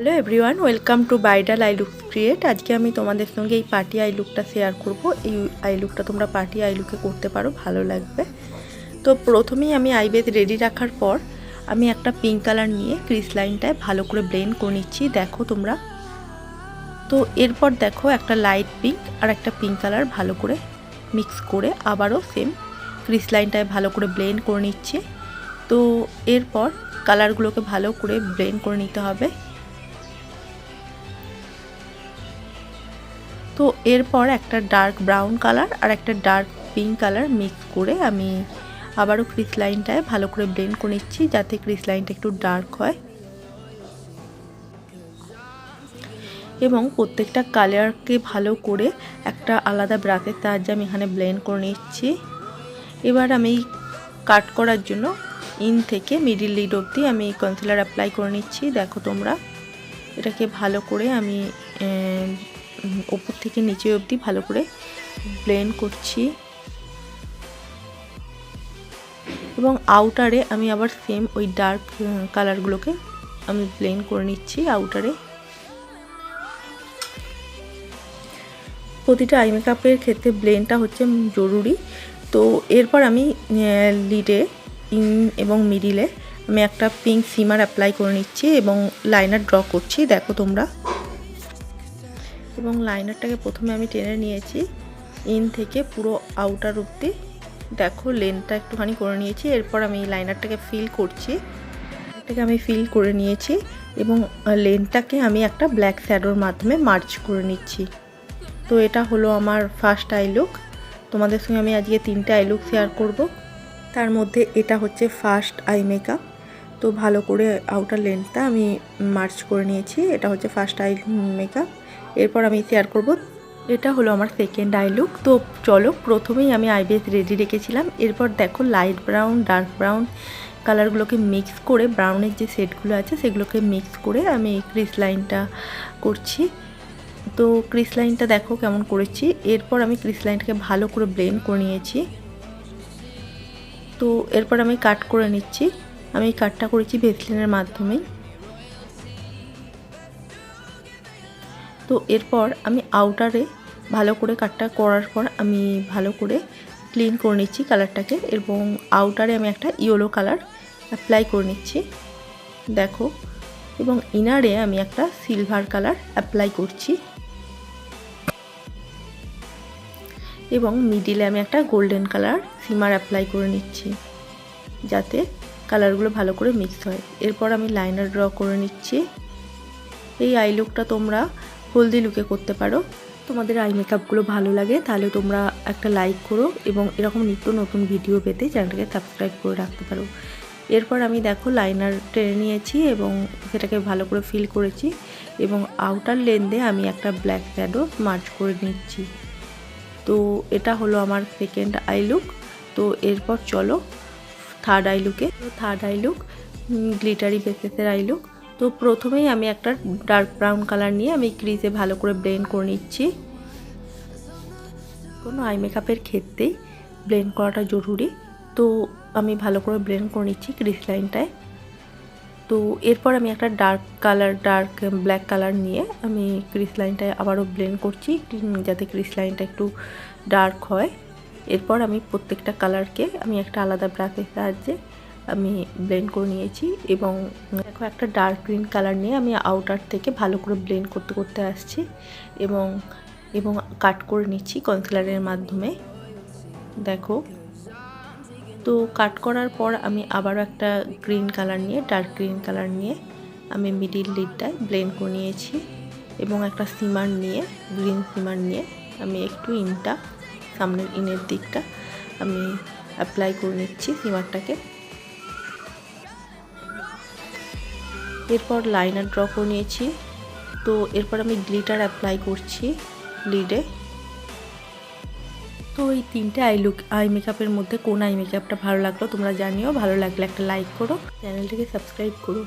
Hello everyone, welcome to bridal I look create. আজকে আমি তোমাদের সঙ্গে এই পার্টি আই লুকটা শেয়ার করব। এই আই লুকটা তোমরা পার্টি আই লুকে করতে পারো, ভালো লাগবে। তো প্রথমেই আমি আইবেদ রেডি রাখার পর আমি একটা পিঙ্ক কালার নিয়ে ক্রিস লাইনটায় ভালো করে ব্লেন্ড করে নিচ্ছি, দেখো তোমরা। তো এরপর দেখো একটা লাইট পিঙ্ক আর একটা পিঙ্ক কালার ভালো করে মিক্স করে আবারও সেম ক্রিস লাইনটায় ভালো করে ব্লেন্ড করে নিচ্ছি। তো এরপর কালারগুলোকে ভালো করে ব্লেন্ড করে নিতে হবে। তো এরপর একটা ডার্ক ব্রাউন কালার আর একটা ডার্ক পিঙ্ক কালার মিক্স করে আমি আবারও ক্রিস লাইনটায় ভালো করে ব্লেন্ড করে নিচ্ছি, যাতে ক্রিস লাইনটা একটু ডার্ক হয়। এবং প্রত্যেকটা কালারকে ভালো করে একটা আলাদা ব্রাশের সাহায্যে আমি এখানে ব্লেন্ড করে নিচ্ছি। এবার আমি কাট করার জন্য ইন থেকে মিডিল লিড অবধি আমি কনসিলার অ্যাপ্লাই করে নিচ্ছি, দেখো তোমরা। এটাকে ভালো করে আমি ওপর থেকে নিচে অবধি ভালো করে ব্লেন্ড করছি। এবং আউটারে আমি আবার সেম ওই ডার্ক কালারগুলোকে আমি ব্লেন্ড করে নিচ্ছি আউটারে। প্রতিটা আই মেকআপের ক্ষেত্রে ব্লেন্ডটা হচ্ছে জরুরি। তো এরপর আমি লিডে ইন এবং মিডিলে আমি একটা পিঙ্ক সিমার অ্যাপ্লাই করে নিচ্ছি এবং লাইনার ড্র করছি, দেখো তোমরা। এবং লাইনারটাকে প্রথমে আমি টেনে নিয়েছি ইন থেকে পুরো আউটার অবধি, দেখো লেনটা একটুখানি করে নিয়েছি। এরপর আমি লাইনারটাকে ফিল করছি, এটাকে আমি ফিল করে নিয়েছি এবং লেনটাকে আমি একটা ব্ল্যাক শ্যাডোর মাধ্যমে মার্চ করে নিচ্ছি। তো এটা হলো আমার ফার্স্ট আই লুক। তোমাদের সঙ্গে আমি আজকে 3টে আই লুক শেয়ার করব, তার মধ্যে এটা হচ্ছে ফার্স্ট আই মেকআপ। তো ভালো করে আউটার লেনটা আমি মার্চ করে নিয়েছি, এটা হচ্ছে ফার্স্ট আই মেকআপ। এরপর আমি শেয়ার করব, এটা হলো আমার সেকেন্ড আই লুক। তো চলো, প্রথমেই আমি আইবেস রেডি রেখেছিলাম। এরপর দেখো লাইট ব্রাউন ডার্ক ব্রাউন কালারগুলোকে মিক্স করে, ব্রাউনের যে শেডগুলো আছে সেগুলোকে মিক্স করে আমি ক্রিস লাইনটা করছি। তো ক্রিস লাইনটা দেখো কেমন করেছি। এরপর আমি ক্রিস লাইনটাকে ভালো করে ব্লেন্ড করে নিয়েছি। তো এরপর আমি কাট করে নিচ্ছি। আমি কাটটা করেছি ভেসলিনের মাধ্যমেই। তো এরপর আমি আউটারে ভালো করে কাটটা করার পর আমি ভালো করে ক্লিন করে নিচ্ছি কালারটাকে, এবং আউটারে আমি একটা ইয়েলো কালার অ্যাপ্লাই করে নিচ্ছি, দেখো। এবং ইনারে আমি একটা সিলভার কালার অ্যাপ্লাই করছি এবং মিডিলে আমি একটা গোল্ডেন কালার সিমার অ্যাপ্লাই করে নিচ্ছি, যাতে কালারগুলো ভালো করে মিক্স হয়। এরপর আমি লাইনার ড্র করে নিচ্ছি। এই আই লুকটা তোমরা হলদি লুকে করতে পারো। তোমাদের আই মেকআপগুলো ভালো লাগে তাহলে তোমরা একটা লাইক করো এবং এরকম নিত্য নতুন ভিডিও পেতে চ্যানেলটাকে সাবস্ক্রাইব করে রাখতে পারো। এরপর আমি দেখো লাইনার টেনে নিয়েছি এবং সেটাকে ভালো করে ফিল করেছি এবং আউটার লেন্থে আমি একটা ব্ল্যাক শ্যাডো মার্চ করে নিচ্ছি। তো এটা হলো আমার সেকেন্ড আই লুক। তো এরপর চলো থার্ড আই লুকে। থার্ড আই লুক গ্লিটারি বেসেসের আই লুক। তো প্রথমেই আমি একটা ডার্ক ব্রাউন কালার নিয়ে আমি ক্রিজে ভালো করে ব্লেন্ড করে নিচ্ছি। কোনো আই মেকআপের ক্ষেত্রেই ব্লেন্ড করাটা জরুরি। তো আমি ভালো করে ব্লেন্ড করে নিচ্ছি ক্রিজ লাইনটায়। তো এরপর আমি একটা ডার্ক ব্ল্যাক কালার নিয়ে আমি ক্রিজ লাইনটায় আবারও ব্লেন্ড করছি, যাতে ক্রিজ লাইনটা একটু ডার্ক হয়। এরপর আমি প্রত্যেকটা কালারকে আমি একটা আলাদা ব্রাশের সাহায্যে আমি ব্লেন্ড করে নিয়েছি এবং দেখো একটা ডার্ক গ্রিন কালার নিয়ে আমি আউটার থেকে ভালো করে ব্লেন্ড করতে করতে আসছি এবং কাট করে নিচ্ছি কনসিলারের মাধ্যমে, দেখো। তো কাট করার পর আমি আবারও একটা গ্রিন কালার নিয়ে ডার্ক গ্রিন কালার নিয়ে আমি মিডিল লিডটায় ব্লেন্ড করে নিয়েছি এবং একটা সিমার নিয়ে গ্রিন সিমার নিয়ে আমি একটু ইনটা সামনের ইনের দিকটা আমি অ্যাপ্লাই করে নিচ্ছি সিমারটাকে। এরপর লাইনার ড্র করে নিয়েছি। তো এরপর আমি গ্লিটার অ্যাপ্লাই করছি লিডে। তো এই 3টে আই মেকআপের মধ্যে কোন আই মেকআপটা ভালো লাগলো তোমরা জানিও। ভালো লাগলে একটা লাইক করো, চ্যানেলটাকে সাবস্ক্রাইব করো।